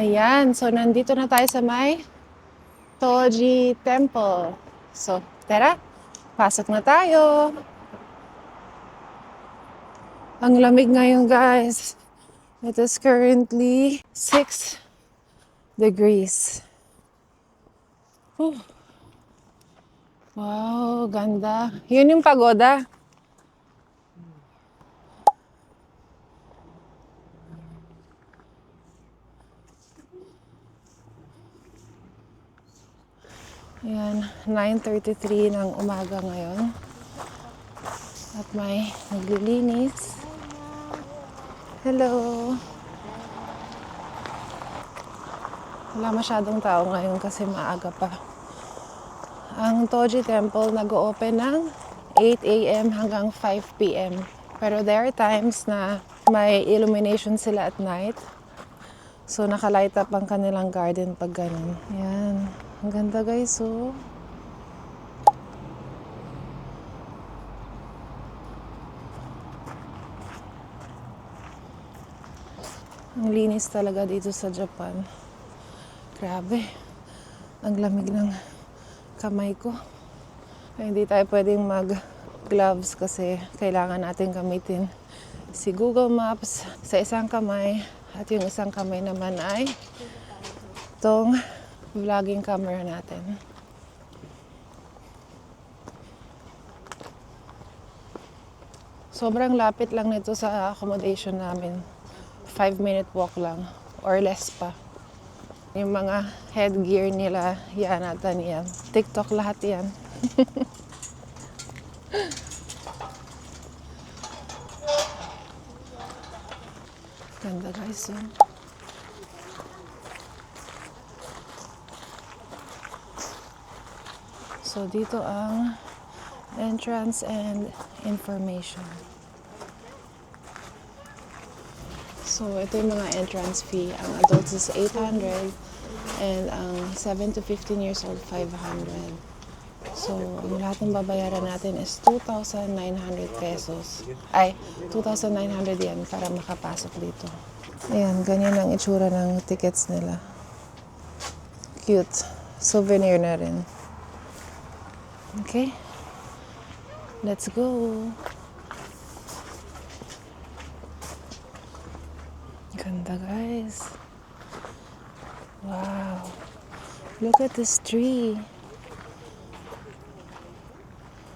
Ayan, so nandito na tayo sa may Toji Temple. So, tara, pasok na tayo. Ang lamig ngayon, guys. It is currently 6 degrees. Whew. Wow, ganda. Yun yung pagoda. Ayan, 9:33 ng umaga ngayon. At may naglilinis. Hello. Wala masyadong tao ngayon kasi maaga pa. Ang Toji Temple nag-open ng 8 a.m. hanggang 5 p.m. Pero there are times na may illumination sila at night. So nakalight up ang kanilang garden pag ganun. Yan. Ang ganda, guys, oh. Ang linis talaga dito sa Japan. Grabe. Ang lamig ng kamay ko. Ay, hindi tayo pwedeng mag-gloves kasi kailangan natin gamitin si Google Maps sa isang kamay at yung isang kamay naman ay itong vlogging camera natin. Sobrang lapit lang nito sa accommodation namin. 5-minute walk lang or less pa. Yung mga headgear nila, yan natin yan. TikTok lahat yan. Ganda, guys, yun. So dito ang entrance and information. So ito yung mga entrance fee. Ang adults is 800 and ang 7 to 15 years old 500. So ang lahat ng babayaran natin is 2,900 pesos. Ay, 2,900 yan para makapasok dito. Ayan, ganyan ang itsura ng tickets nila. Cute. Souvenir na rin. Okay. Let's go. Ganda, guys. Wow. Look at this tree.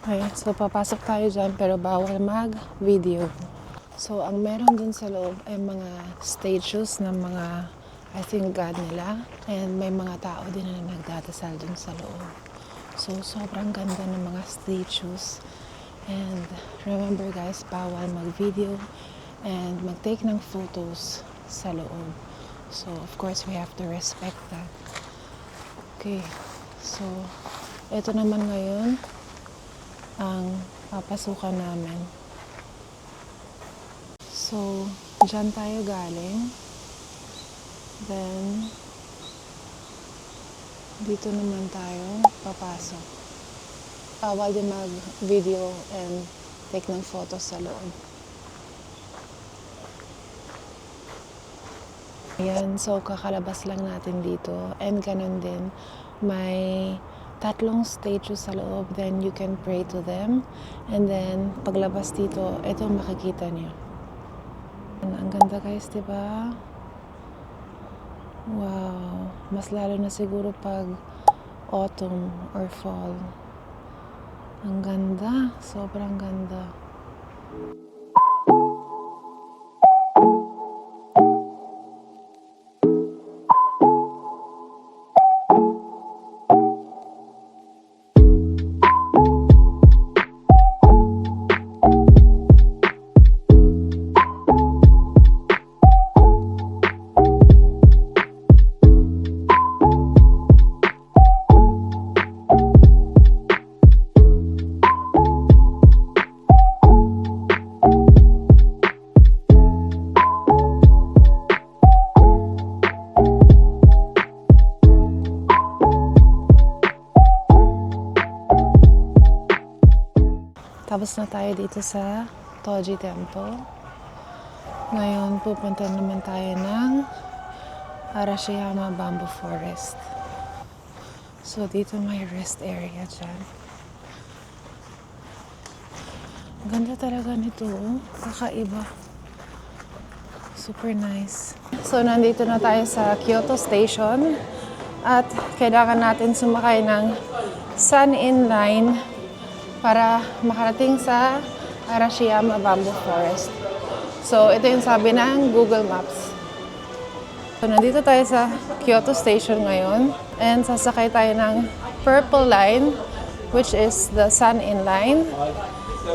Okay, so papasok tayo dyan pero bawal mag-video. So ang meron dun sa loob ay mga statues ng mga, I think, God nila. And may mga tao din na nagdadasal dun sa loob. So sobrang ganda ng mga statues. And remember, guys, bawal mag-video and mag-take ng photos sa loob. So of course we have to respect that. Okay, so ito naman ngayon ang papasukan namin. So dyan tayo galing. Then dito naman tayo papasok. Bawal din mag-video and take ng photos sa loob. Ayan, so kakalabas lang natin dito. And ganun din, may 3 statues sa loob. Then you can pray to them. And then, paglabas dito, ito makikita niyo. Ang ganda, guys, diba? Wow. Mas lalo na siguro pag autumn or fall. Ang ganda. Sobrang ganda. Tapos na tayo dito sa Toji Temple. Ngayon, pupunta naman tayo ng Arashiyama Bamboo Forest. So dito may rest area dyan. Ganda talaga nito, oh. Kakaiba. Super nice. So nandito na tayo sa Kyoto Station at kailangan natin sumakay ng Sun-In Line para makarating sa Arashiyama Bamboo Forest. So ito yung sabi ng Google Maps. So nandito tayo sa Kyoto Station ngayon and sasakay tayo ng Purple Line, which is the Sun-In Line.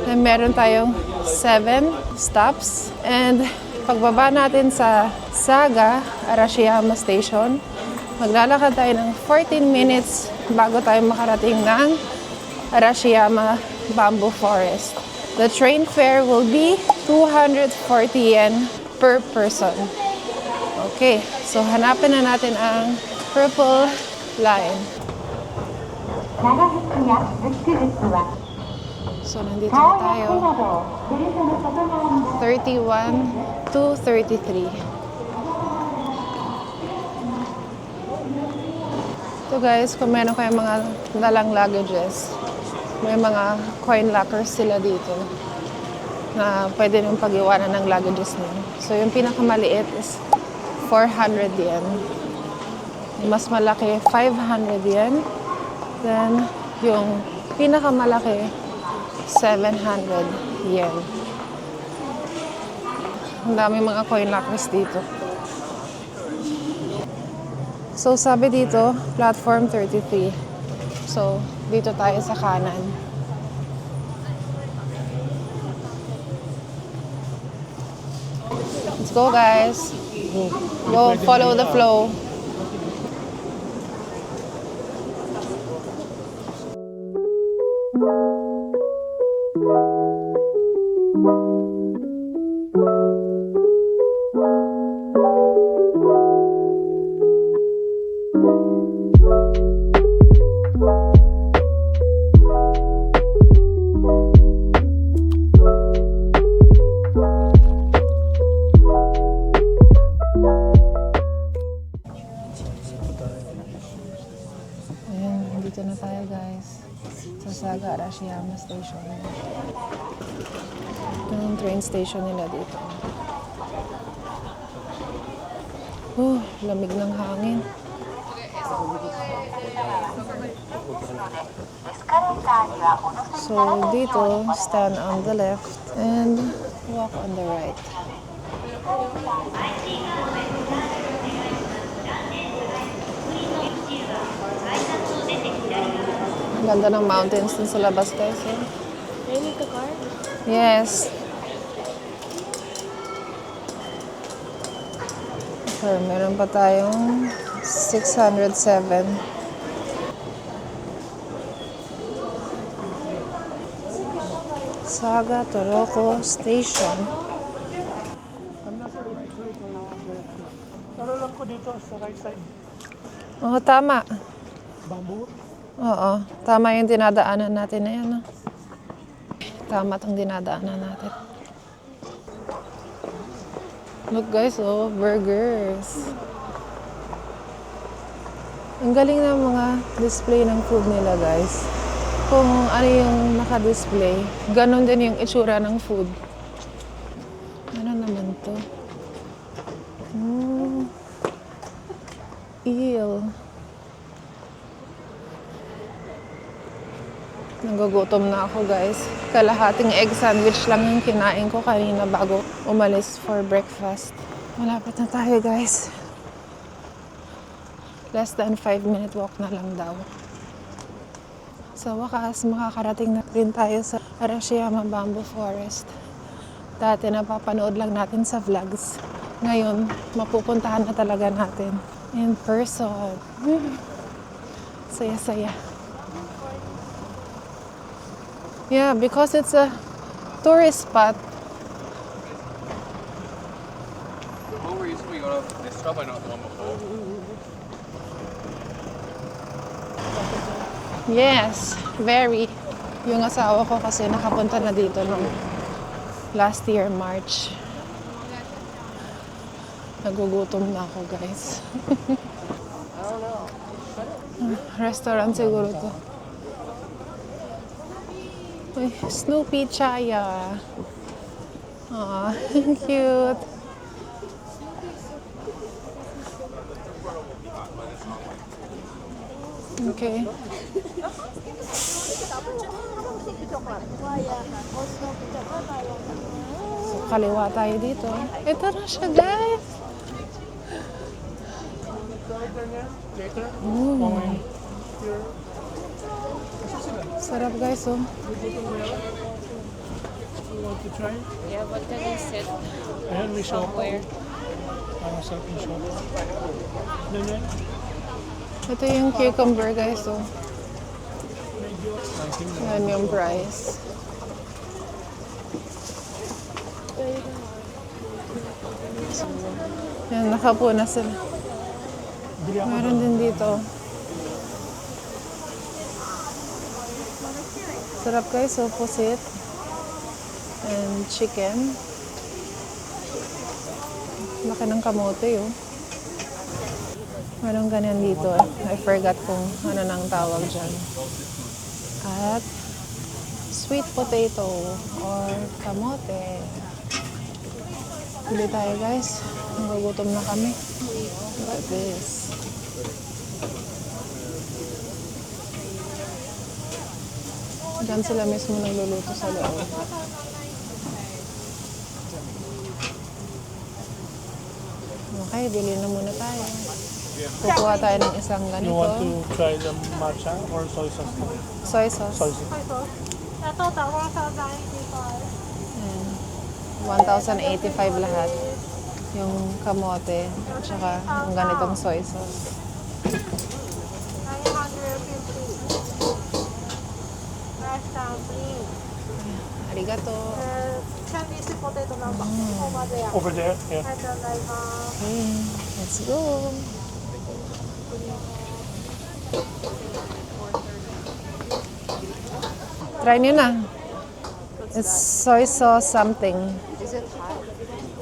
And meron tayong 7 stops and pagbaba natin sa Saga Arashiyama Station, maglalakad tayo ng 14 minutes bago tayo makarating ng Arashiyama Bamboo Forest. The train fare will be 240 yen per person. Okay, so hanapin na natin ang Purple Line. So nandito na tayo. 31 to 33. So guys, kung meron kayong mga dalang luggages, may mga coin lockers sila dito na pwede nyung pag-iwanan ng luggages niyo. So yung pinakamaliit is 400 yen. Yung mas malaki, 500 yen. Then yung pinakamalaki, 700 yen. Ang dami mga coin lockers dito. So sabi dito, platform 33. So dito tayo sa kanan. Let's go guys. Go follow the flow. Dito na tayo guys sa Saga Arashiyama Station. Ito yung train station nila dito. Lamig ng hangin. So dito, stand on the left and walk on the right. Ganda ng mountains dun sa labas guys. Really, the car? Yes. Okay, meron pa tayong 607. Saga Toroko Station. Taro lang ko dito sa right side. Oo, tama. Bamboo? Oo, tama yung dinadaanan natin na yan. Tama itong dinadaanan natin. Look guys, oh, burgers. Ang galing ng mga display ng food nila guys. Kung ano yung naka-display, ganun din yung itsura ng food. Ano naman to? Eel. Nagugutom na ako guys. Kalahating egg sandwich lang yung kinain ko kanina bago umalis for breakfast. Malapit na tayo guys. Less than 5-minute walk na lang daw. Sa wakas, makakarating na rin tayo sa Arashiyama Bamboo Forest. Dati napapanood lang natin sa vlogs. Ngayon, mapupuntahan na talaga natin in person. Saya-saya. Yeah, because it's a tourist spot. The one where you said we got off this stop, I know the one before. Yes, very. Yung asawa ko kasi nakapunta na dito nung last year, March. Nagugutom na ako, guys. Restaurant siguro to. Uy, Snoopy Chaya. Aw, cute. Okay. So, kaliwa tayo dito. Ito na siya, guys. Sarap, guys, oh. You want to try? Yeah, but can I sit Ayan, may sopa. somewhere? Masarap yung sopa. Ganyan. Ito yung cucumber, guys, oh. Yan yung price. Yan, nakapo na sila. Bili ako. Meron din dito. Sarap, guys, so pusit. And chicken. Laki ng kamote, oh. Merong ganyan dito, eh. I forgot kung ano nang tawag dyan. At sweet potato or kamote. Bili tayo, guys. Nagugutom na kami. Look at this. Diyan sila mismo nagluluto sa loob. Okay, bili na muna tayo. Kukuha tayo ng isang You ganito. want to try the matcha or soy sauce? Soy sauce. Soy sauce. Ayan. 1,085 lahat. Yung kamote, at saka yung ganitong soy sauce. 950. Arigato. Chinese potato number over there. Over there? Yeah. Okay, let's go. Try nyo na. It's soy sauce something. Is it hot?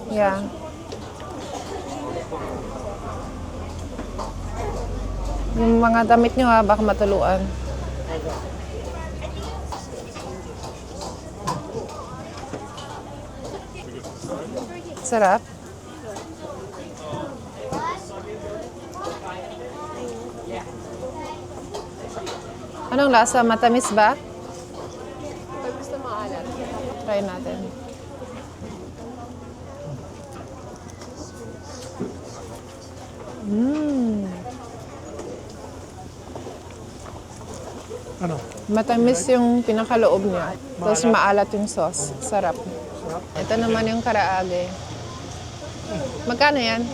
Yeah. Yung mga damit nyo ha, baka matuluan. Sarap. Anong lasa? Matamis ba? Pag gusto maalat. Try natin. Ano? Matamis yung pinakaloob niya. Tapos maalat yung sauce. Sarap. Ito naman yung karaage. Magkano yan?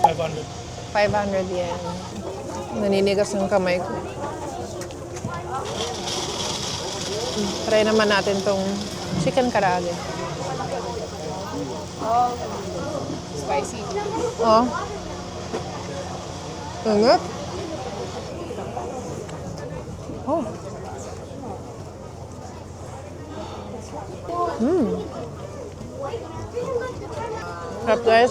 500. 500 yen. Naninigas yung kamay ko. Try naman natin tong chicken karaage. Spicy. Oh. Ingat. Oh. Sarap, guys.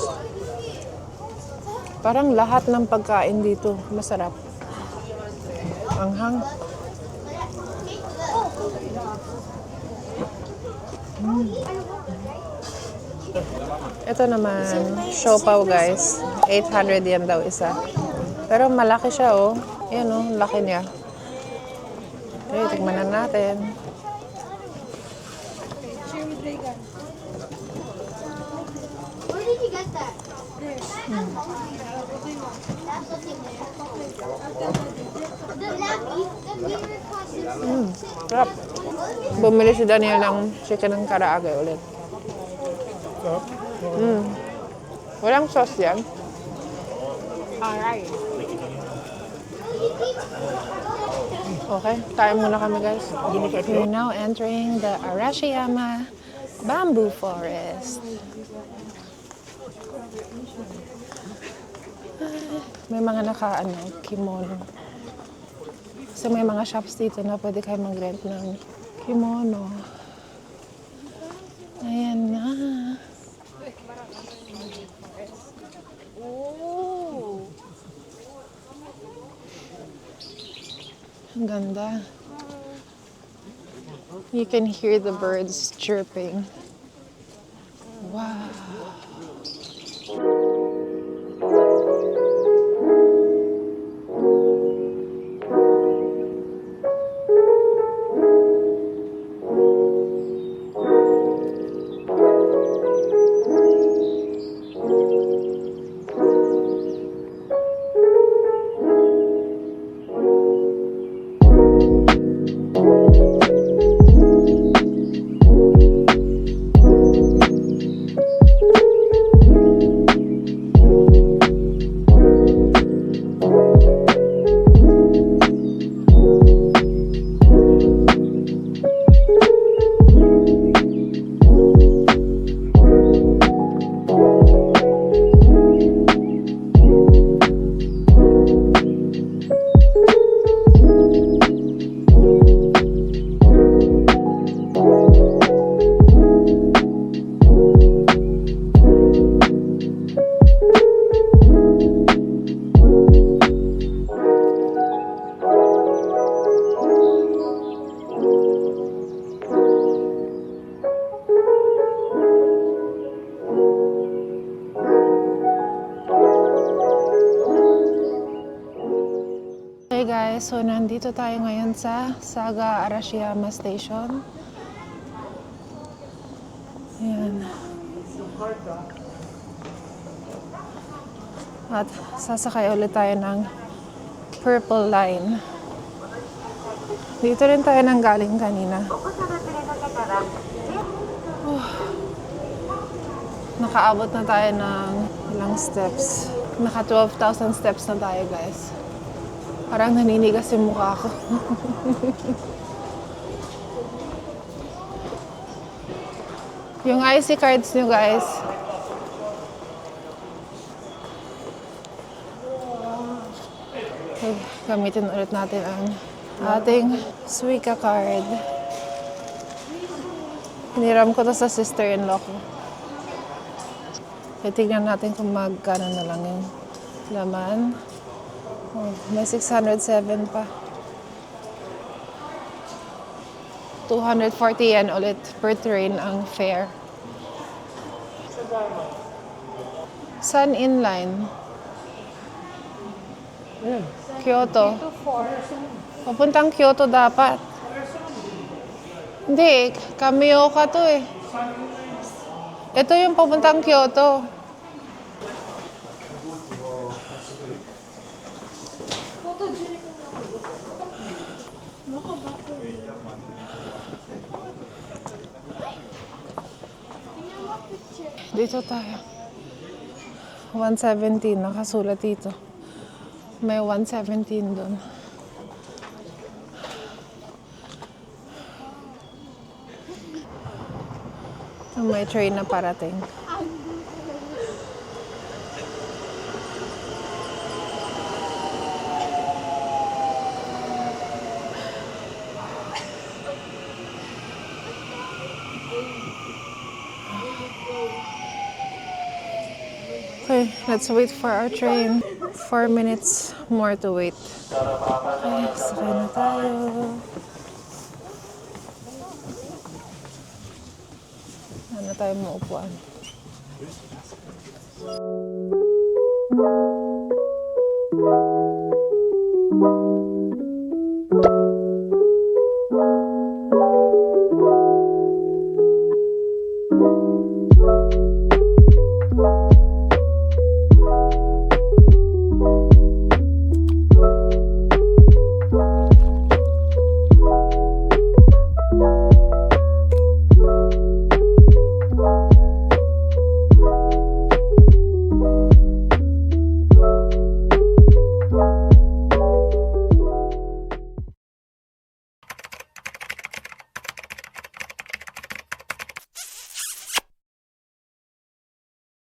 Parang lahat ng pagkain dito masarap. Anghang. Ito naman, siopaw, guys. 800 yen daw isa. Pero malaki siya, oh. Ayan, oh, laki niya. Okay, tignan na natin. Where did you get that? That's what's in there. The beaver costume. Sarap. Bumili si Daniel ng chicken ng karaage ulit. Sarap. Walang sauce yan. Alright. Okay, tayo muna kami, guys. Doon mo tayo. We're now entering the Arashiyama Bamboo Forest. May mga kimono. So may mga shops dito na pwede kayo mag-rent ng kimono. Ayan na. Ang ganda. You can hear the birds chirping. Wow. Hey guys, so nandito tayo ngayon sa Saga Arashiyama Station. Ayan. At sasakay ulit tayo ng Purple Line. Dito rin tayo nang galing kanina. Nakaabot na tayo ng ilang steps. Naka 12,000 steps na tayo guys. Parang naninigas yung mukha ko. Yung IC cards nyo guys. Okay, gamitin ulit natin ang ating Suica card. Hiniram ko to sa sister-in-law ko. Titignan natin kung magkano na lang yung laman. Oh, may 607 pa. 240 yen ulit per train ang fare. Sun Inline. Kyoto. Papuntang Kyoto dapat. Hindi, Kamioka to eh. Ito yung papuntang Kyoto. Dito tayo. 117, nakasulat dito. May 117 doon. May train na parating. Okay, let's wait for our train. 4 minutes more to wait. Okay, sakay na tayo. Ano tayo maupuan?